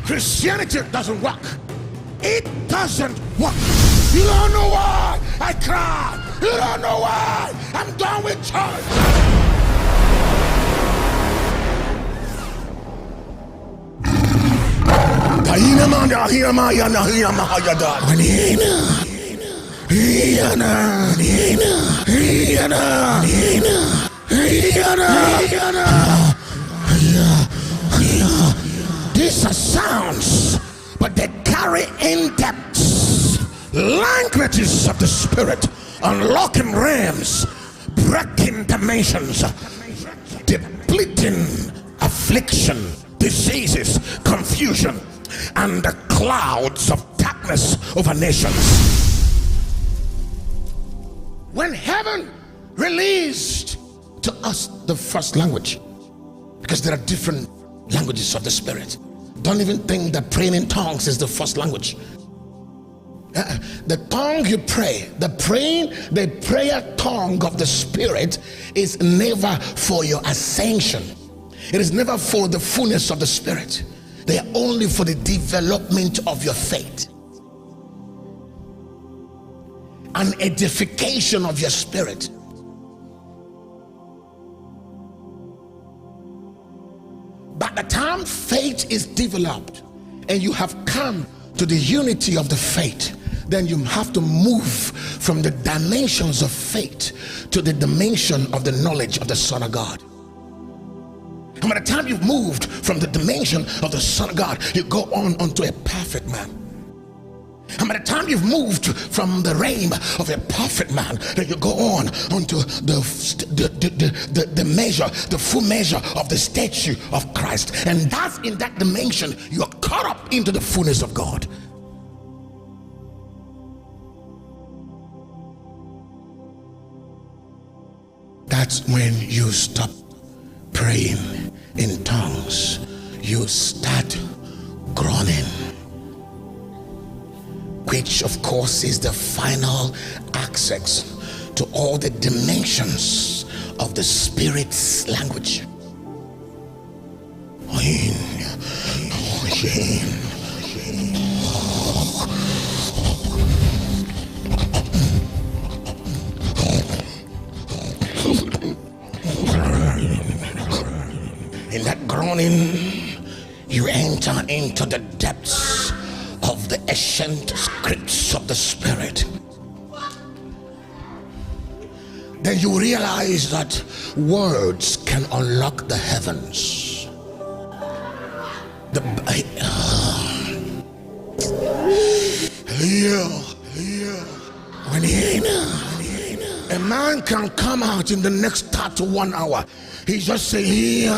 Christianity doesn't work. It doesn't work. You don't know why I cry. You don't know why I'm done with church. These are sounds, but they carry in depths, languages of the spirit, unlocking realms, breaking dimensions, depleting affliction, diseases, confusion, and the clouds of darkness over nations. When heaven released to us the first language, because there are different languages of the spirit. Don't even think that praying in tongues is the first language. The tongue you pray, the prayer tongue of the spirit is never for your ascension. It is never for the fullness of the spirit. They are only for the development of your faith, an edification of your spirit. By the time faith is developed and you have come to the unity of the faith, then you have to move from the dimensions of faith to the dimension of the knowledge of the Son of God. And by the time you've moved from the dimension of the Son of God, you go on unto a perfect man. And by the time you've moved from the realm of a perfect man, then you go on onto the measure, the full measure of the statue of Christ. And that's in that dimension you are caught up into the fullness of God. That's when you stop praying in tongues. You start groaning, which of course is the final access to all the dimensions of the spirit's language. In that groaning, you enter into the depths of the ancient scripts of the spirit. Then you realize that words can unlock the heavens. When a man can come out in the next 31 hours, he just say these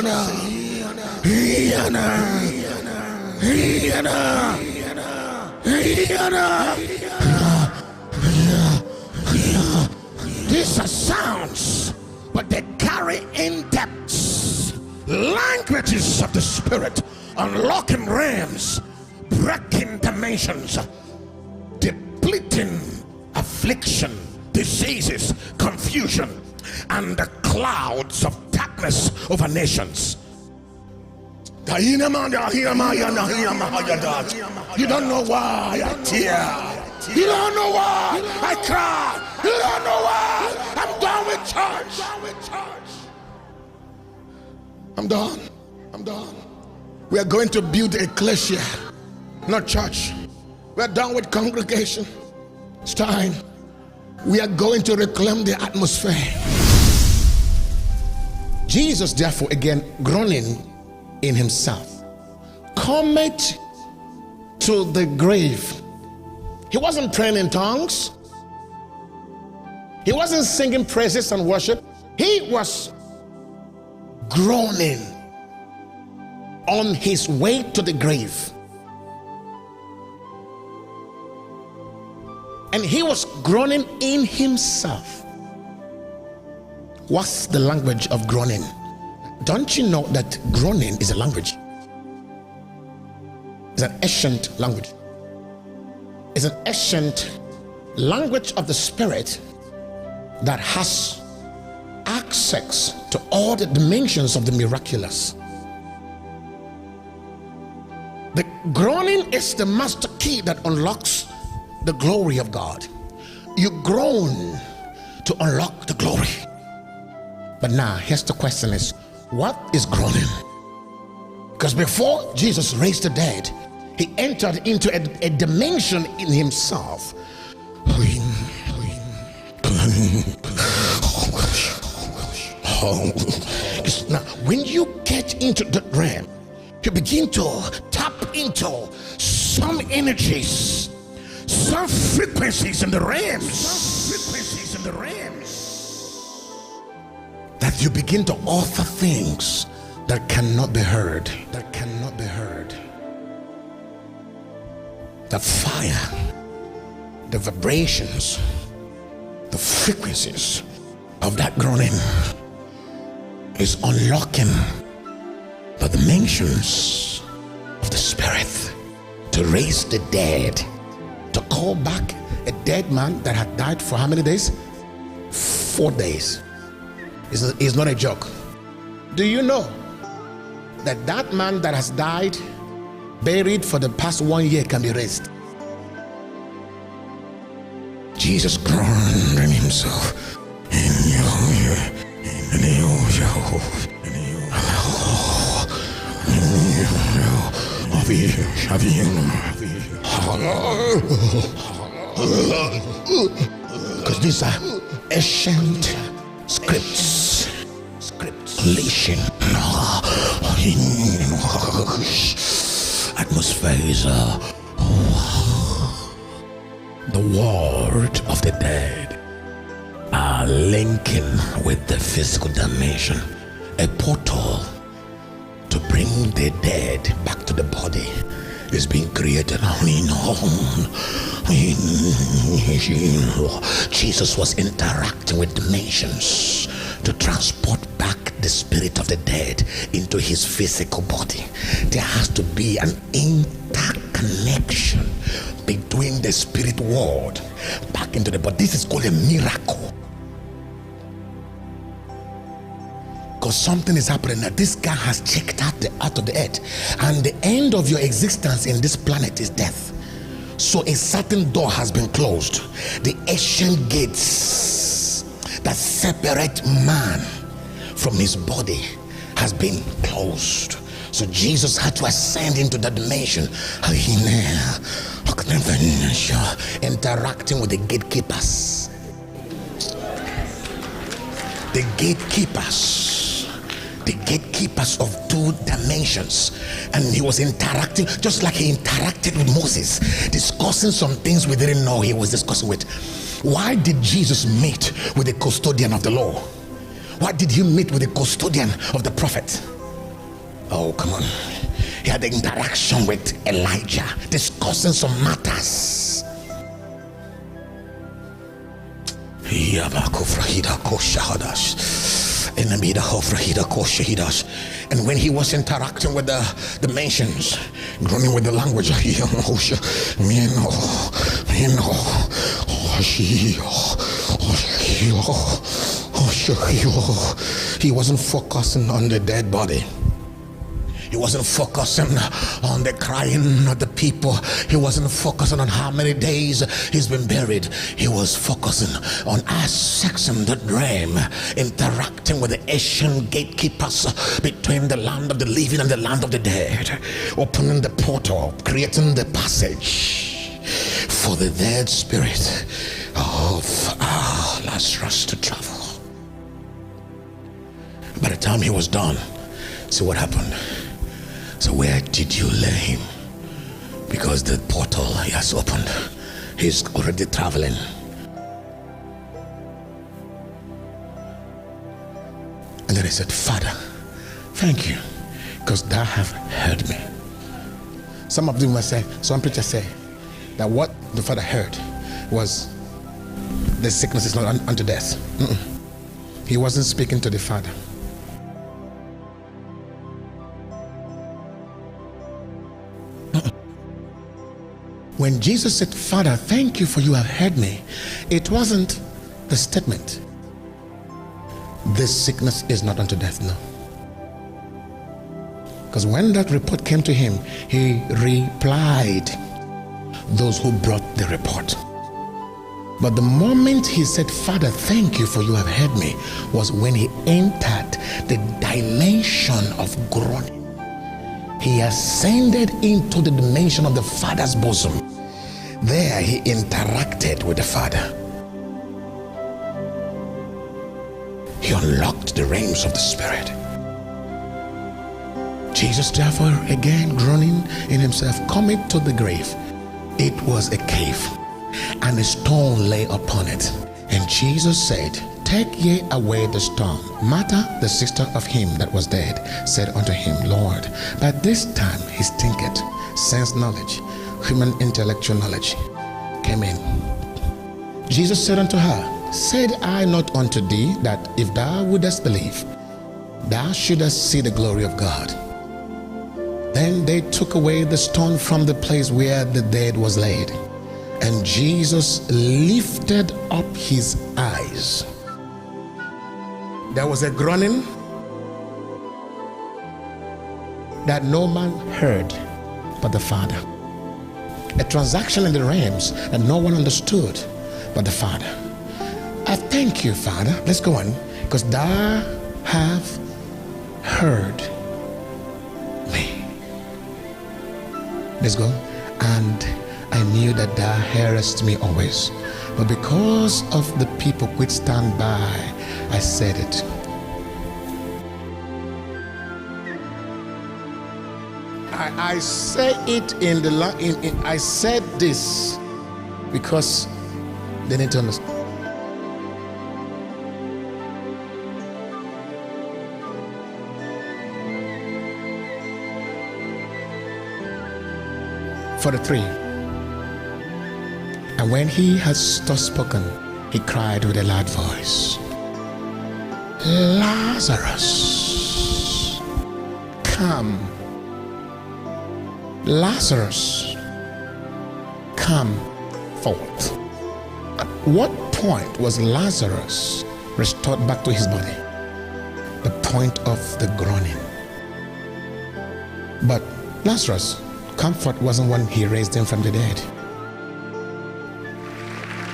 are sounds, but they carry in depths, languages of the spirit, unlocking realms, breaking dimensions, depleting affliction, diseases, confusion, and the clouds of darkness over nations. You don't know why I tear. You don't know why I cry. You don't know why I'm done with church. I'm done. We are going to build ecclesia, not church. We are done with congregation. It's time. We are going to reclaim the atmosphere. Jesus, therefore, again groaning in himself, cometh to the grave. He wasn't praying in tongues. He wasn't singing praises and worship. He was groaning on his way to the grave. And he was groaning in himself. What's the language of groaning? Don't you know that groaning is a language? It's an ancient language. It's an ancient language of the spirit that has access to all the dimensions of the miraculous. The groaning is the master key that unlocks the glory of God. You groan to unlock the glory. But now here's the question: is what is groaning? Because before Jesus raised the dead, he entered into a dimension in himself. Now when you get into that realm, you begin to tap into some energies, some frequencies in the realms, that you begin to author things that cannot be heard. The fire, the vibrations, the frequencies of that groaning is unlocking the dimensions of the spirit to raise the dead, to call back a dead man that had died for how many days? 4 days. It's not a joke. Do you know that that man that has died, buried for the past 1 year, can be raised? Jesus groaned in himself. Because these are ancient scripts, leashing atmospheres. The word of the dead are linking with the physical dimension, a portal to bring the dead back to the body is being created. Jesus was interacting with dimensions to transport back the spirit of the dead into his physical body. There has to be an interconnection between the spirit world back into the body. This is called a miracle. Because something is happening now. This guy has checked out of the earth, and the end of your existence in this planet is death. So a certain door has been closed. The ancient gates that separate man from his body has been closed. So Jesus had to ascend into that dimension, interacting with the gatekeepers. The gatekeepers of 2 dimensions. And he was interacting just like he interacted with Moses, discussing some things we didn't know he was discussing with. Why did Jesus meet with the custodian of the law? Why did he meet with the custodian of the prophet? Oh, come on. He had the interaction with Elijah, discussing some matters. And when he was interacting with the dimensions, groaning with the language, he wasn't focusing on the dead body. He wasn't focusing on the crying of the people. He wasn't focusing on how many days he's been buried. He was focusing on accessing the dream, interacting with the ancient gatekeepers between the land of the living and the land of the dead, opening the portal, creating the passage for the dead spirit of Lazarus to travel. By the time he was done, see what happened. So where did you lay him? Because the portal he has opened, he's already traveling. And then he said, Father, thank you, because thou have heard me. Some of them must say, some preachers say that what the Father heard was the sickness is not unto death. He wasn't speaking to the Father. When Jesus said, Father, thank you for you have heard me, it wasn't the statement, this sickness is not unto death. No. Because when that report came to him, he replied those who brought the report. But the moment he said, Father, thank you for you have heard me, was when he entered the dimension of groaning. He ascended into the dimension of the Father's bosom. There he interacted with the Father. He unlocked the realms of the Spirit. Jesus, therefore, again groaning in himself, coming to the grave. It was a cave, and a stone lay upon it. And Jesus said, Take ye away the stone. Martha, the sister of him that was dead, said unto him, Lord, by this time his thinketh, sense knowledge, human intellectual knowledge came in. Jesus said unto her, Said I not unto thee that if thou wouldest believe, thou shouldest see the glory of God? Then they took away the stone from the place where the dead was laid. And Jesus lifted up his eyes. There was a groaning that no man heard but the Father. A transaction in the realms that no one understood but the Father. I thank you, Father. Let's go on. Because thou have heard me. Let's go. And I knew that thou hearest me always. But because of the people which stand by, I said it. I say it in the I said this because they need to understand. For the three. And when he had thus spoken, he cried with a loud voice, Lazarus, come. Lazarus, come forth. At what point was Lazarus restored back to his body? The point of the groaning. But Lazarus, comfort wasn't when he raised him from the dead.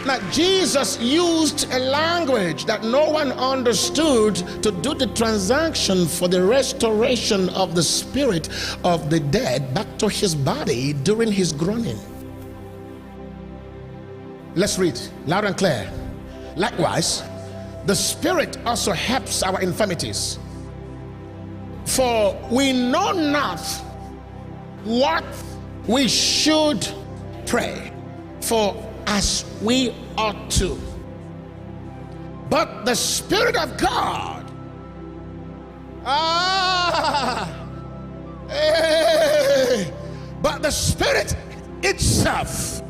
Now, Jesus used a language that no one understood to do the transaction for the restoration of the spirit of the dead back to his body during his groaning. Let's read loud and clear. Likewise, the Spirit also helps our infirmities. For we know not what we should pray for as we ought to. But the Spirit of God, but the Spirit itself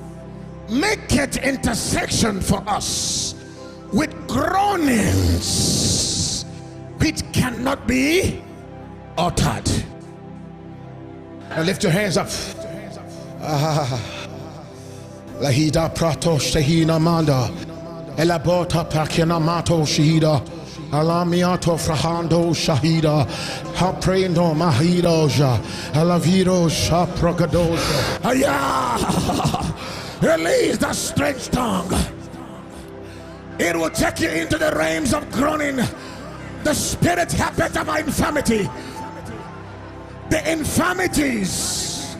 maketh intercession for us with groanings which cannot be uttered. Now lift your hands up. Lahida prato shehina manda elabota pakina mato shahida alamiato frahando shahida haprendo mahidoja alavido shaprogadoja aya. Release that strange tongue. It will take you into the realms of groaning. The Spirit habit of our infirmity. The infirmities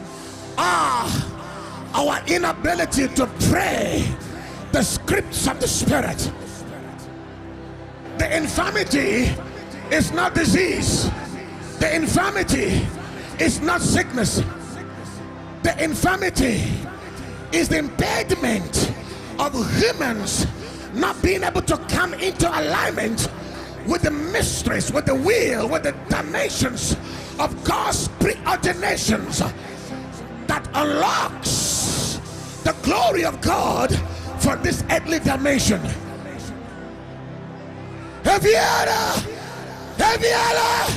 are our inability to pray the scripts of the Spirit. The infirmity is not disease. The infirmity is not sickness. The infirmity is the impediment of humans not being able to come into alignment with the mysteries, with the will, with the dimensions of God's preordinations that unlocks the glory of God for this earthly dimension. Heaviala, heaviala,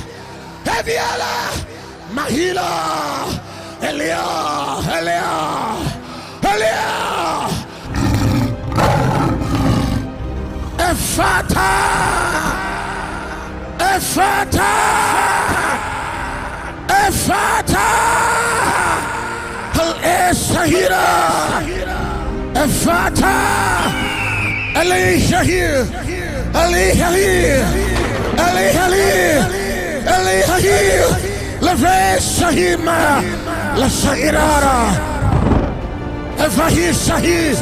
heaviala, Mahila, Elia, Elia, Elia, Ephata, Ephata, Ephata. Sahira, Efata, Ali Shahir, Ali Halil, Ali Halil, Ali Halil, Lave Sahima, La Sahirara, Efahi Sahir,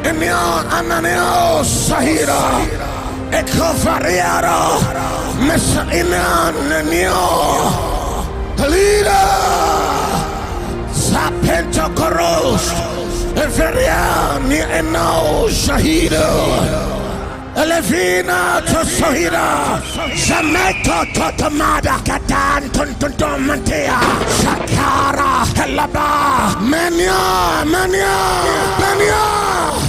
Enio Ananeo Sahira, Ekofariara, Mesa Inan Nenio, Halida, Sapento Koros, Eferia ni Eno Shahida. Elevina to Sohira, Zameto Totomada, Katan, Tuntuntumantia, Shakara, Helaba, Mania, Mania, Mania.